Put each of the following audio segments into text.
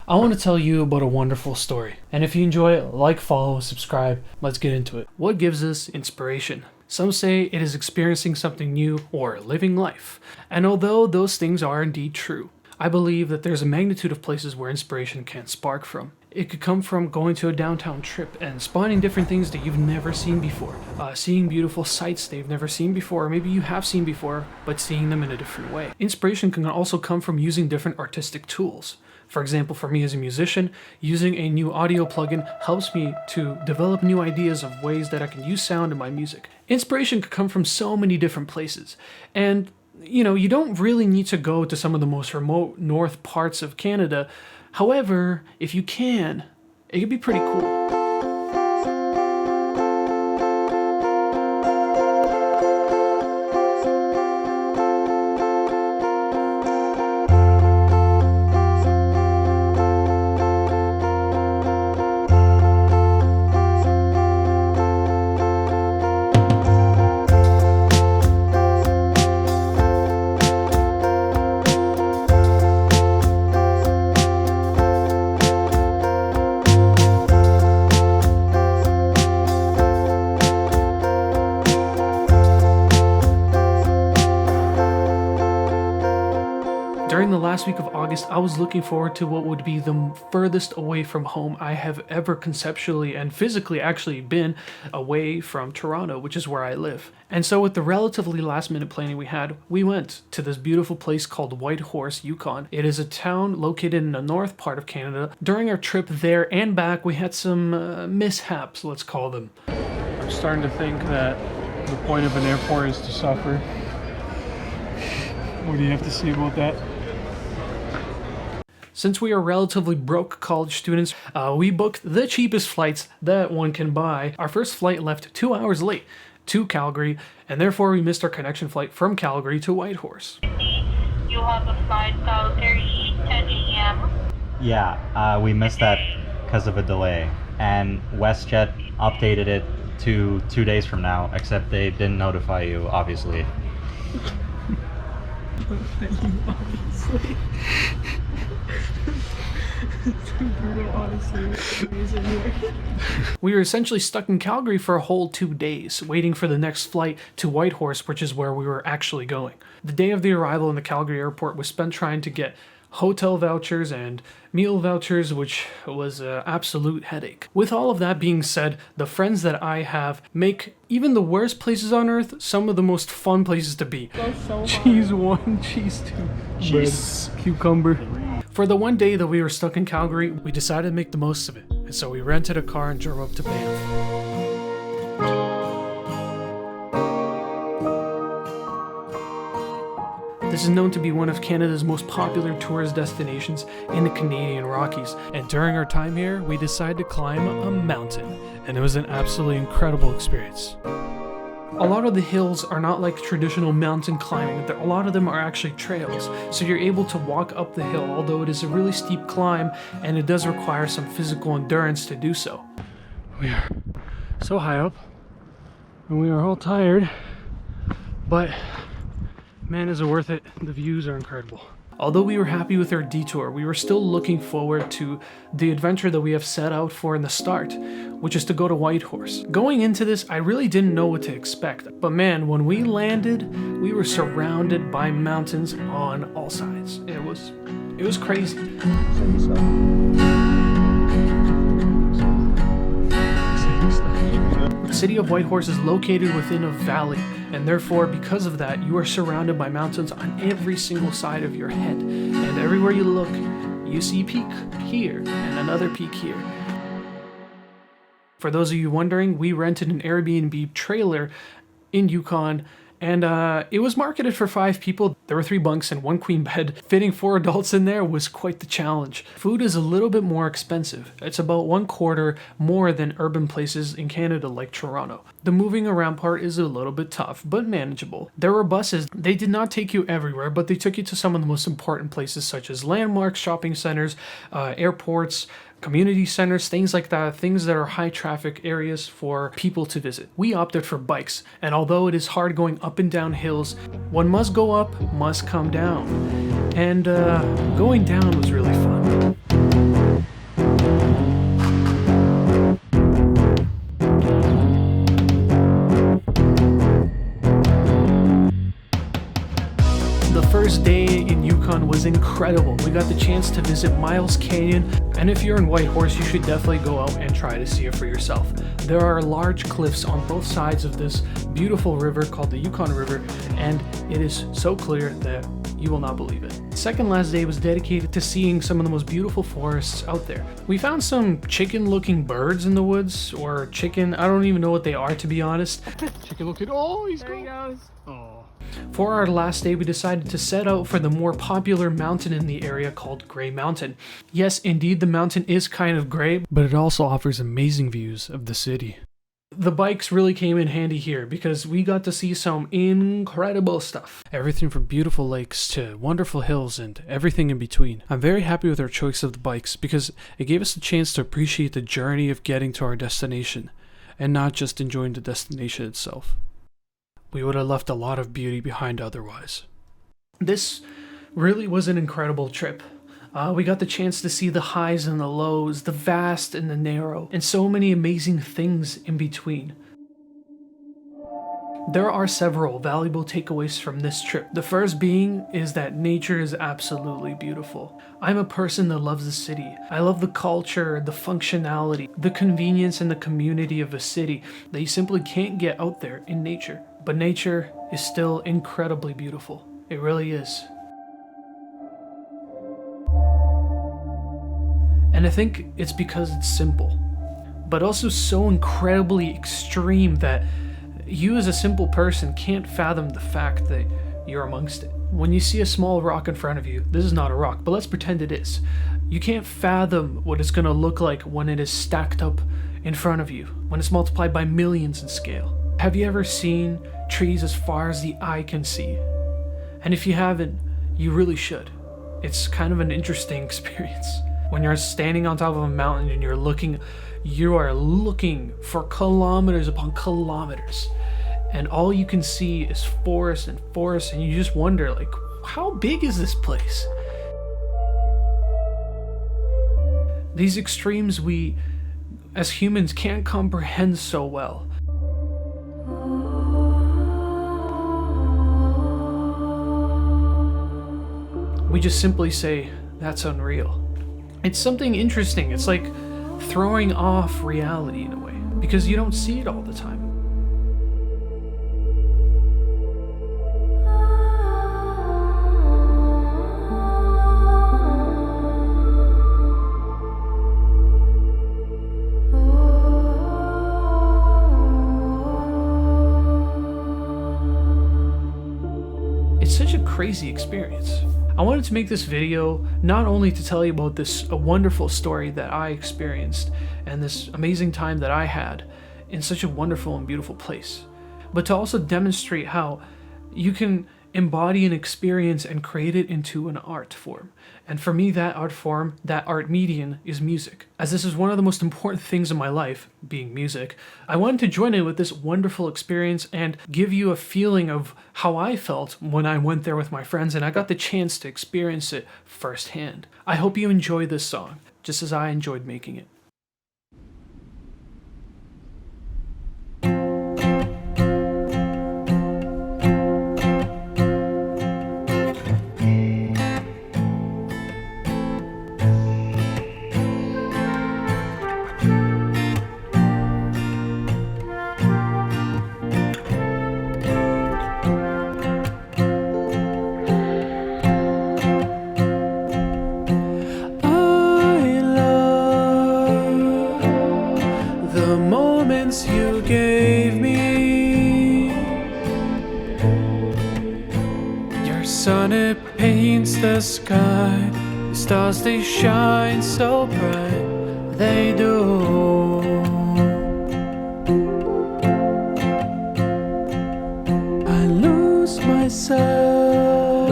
I want to tell you about a wonderful story. And if you enjoy it, like, follow, subscribe. Let's get into it. What gives us inspiration? Some say it is experiencing something new or living life. And although those things are indeed true, I believe that there's a magnitude of places where inspiration can spark from. It could come from going to a downtown trip and spotting different things that you've never seen before. Seeing beautiful sights they've never seen before, or maybe you have seen before, but seeing them in a different way. Inspiration can also come from using different artistic tools. For example, for me as a musician, using a new audio plugin helps me to develop new ideas of ways that I can use sound in my music. Inspiration could come from so many different places. And you don't really need to go to some of the most remote north parts of Canada. However, if you can, it could be pretty cool. During the last week of August, I was looking forward to what would be the furthest away from home I have ever conceptually and physically actually been away from Toronto, which is where I live. And so with the relatively last minute planning we had, we went to this beautiful place called Whitehorse, Yukon. It is a town located in the north part of Canada. During our trip there and back, we had some mishaps, let's call them. I'm starting to think that the point of an airport is to suffer. What do you have to say about that? Since we are relatively broke college students, we booked the cheapest flights that one can buy. Our first flight left 2 hours late to Calgary, and therefore we missed our connection flight from Calgary to Whitehorse. You have a flight Calgary 10 a.m. Yeah, we missed that because of a delay, and WestJet updated it to 2 days from now, except they didn't notify you, obviously. Obviously. We were essentially stuck in Calgary for a whole 2 days, waiting for the next flight to Whitehorse, which is where we were actually going. The day of the arrival in the Calgary airport was spent trying to get hotel vouchers and meal vouchers, which was an absolute headache. With all of that being said, the friends that I have make even the worst places on earth some of the most fun places to be. Cheese 1, cheese 2, cheese, cucumber. For the one day that we were stuck in Calgary, we decided to make the most of it, and so we rented a car and drove up to Banff. This is known to be one of Canada's most popular tourist destinations in the Canadian Rockies, and during our time here, we decided to climb a mountain, and it was an absolutely incredible experience. A lot of the hills are not like traditional mountain climbing. A lot of them are actually trails, so you're able to walk up the hill, although it is a really steep climb, and it does require some physical endurance to do so. We are so high up, and we are all tired, but man, is it worth it. The views are incredible. Although we were happy with our detour, we were still looking forward to the adventure that we have set out for in the start, which is to go to Whitehorse. Going into this, I really didn't know what to expect, but man, when we landed, we were surrounded by mountains on all sides. It was crazy. The city of Whitehorse is located within a valley, and therefore, because of that, you are surrounded by mountains on every single side of your head. And everywhere you look, you see a peak here and another peak here. For those of you wondering, we rented an Airbnb trailer in Yukon, and it was marketed for 5 people. There were 3 bunks and 1 queen bed. Fitting 4 adults in there was quite the challenge. Food is a little bit more expensive. It's about 1/4 more than urban places in Canada like Toronto. The moving around part is a little bit tough, but manageable. There were buses. They did not take you everywhere, but they took you to some of the most important places such as landmarks, shopping centers, airports, community centers, things like that, things that are high traffic areas for people to visit. We opted for bikes, and although it is hard going up and down hills, one must go up, must come down. And going down was really fun. Yukon was incredible. We got the chance to visit Miles Canyon, and if you're in Whitehorse, you should definitely go out and try to see it for yourself. There are large cliffs on both sides of this beautiful river called the Yukon River, and it is so clear that you will not believe it. Second last day was dedicated to seeing some of the most beautiful forests out there. We found some chicken-looking birds in the woods, or chicken, I don't even know what they are, to be honest. Chicken looking, oh, there he goes. Oh. For our last day, we decided to set out for the more popular mountain in the area called Grey Mountain. Yes, indeed, the mountain is kind of gray, but it also offers amazing views of the city. The bikes really came in handy here because we got to see some incredible stuff. Everything from beautiful lakes to wonderful hills and everything in between. I'm very happy with our choice of the bikes because it gave us a chance to appreciate the journey of getting to our destination and not just enjoying the destination itself. We would have left a lot of beauty behind otherwise. This really was an incredible trip. We got the chance to see the highs and the lows, the vast and the narrow, and so many amazing things in between. There are several valuable takeaways from this trip. The first being is that nature is absolutely beautiful. I'm a person that loves the city. I love the culture, the functionality, the convenience and the community of a city that you simply can't get out there in nature. But nature is still incredibly beautiful. It really is. And I think it's because it's simple, but also so incredibly extreme that you as a simple person can't fathom the fact that you're amongst it. When you see a small rock in front of you, this is not a rock, but let's pretend it is. You can't fathom what it's going to look like when it is stacked up in front of you, when it's multiplied by millions in scale. Have you ever seen trees as far as the eye can see? And if you haven't, you really should. It's kind of an interesting experience. When you're standing on top of a mountain and you are looking for kilometers upon kilometers, and all you can see is forest and forest, and you just wonder, like, how big is this place? These extremes we, as humans, can't comprehend so well. We just simply say, that's unreal. It's something interesting. It's like throwing off reality in a way, because you don't see it all the time. It's such a crazy experience. I wanted to make this video not only to tell you about this wonderful story that I experienced and this amazing time that I had in such a wonderful and beautiful place, but to also demonstrate how you can embody an experience and create it into an art form. And for me, that art form, that art medium is music. As this is one of the most important things in my life, being music, I wanted to join in with this wonderful experience and give you a feeling of how I felt when I went there with my friends and I got the chance to experience it firsthand. I hope you enjoy this song, just as I enjoyed making it. You gave me your sun, it paints the sky. The stars, they shine so bright, they do. I lose myself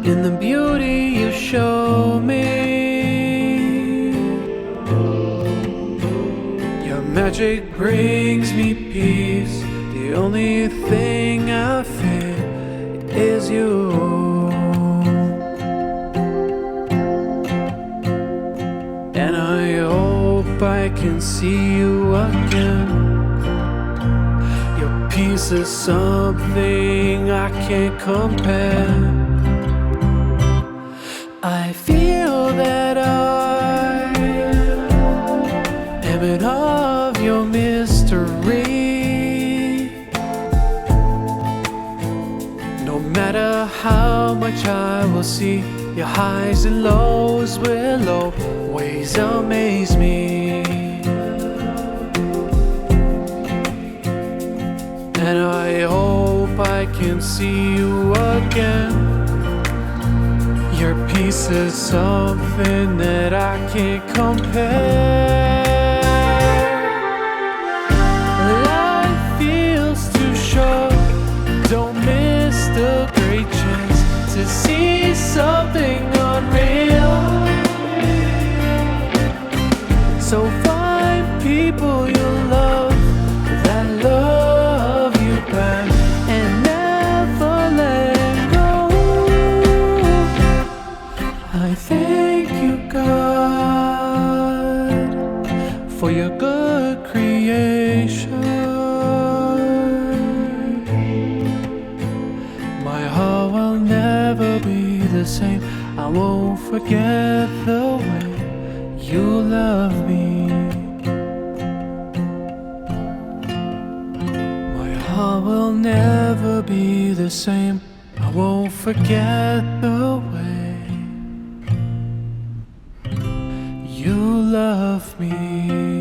in the beauty you show me. Magic brings me peace. The only thing I fear is you. And I hope I can see you again. Your peace is something I can't compare. feel that I am in awe of your mystery. No matter how much I will see, your highs and lows will always amaze me. And I hope I can see you again. Your peace is something that I can't compare. Life feels too short. Don't miss the great chance to see something unreal. So find people you love that love you back and never let go. I thank you, God, for your good creation. My heart will never be the same. I won't forget the way you love me. My heart will never be the same. I won't forget the way you love me.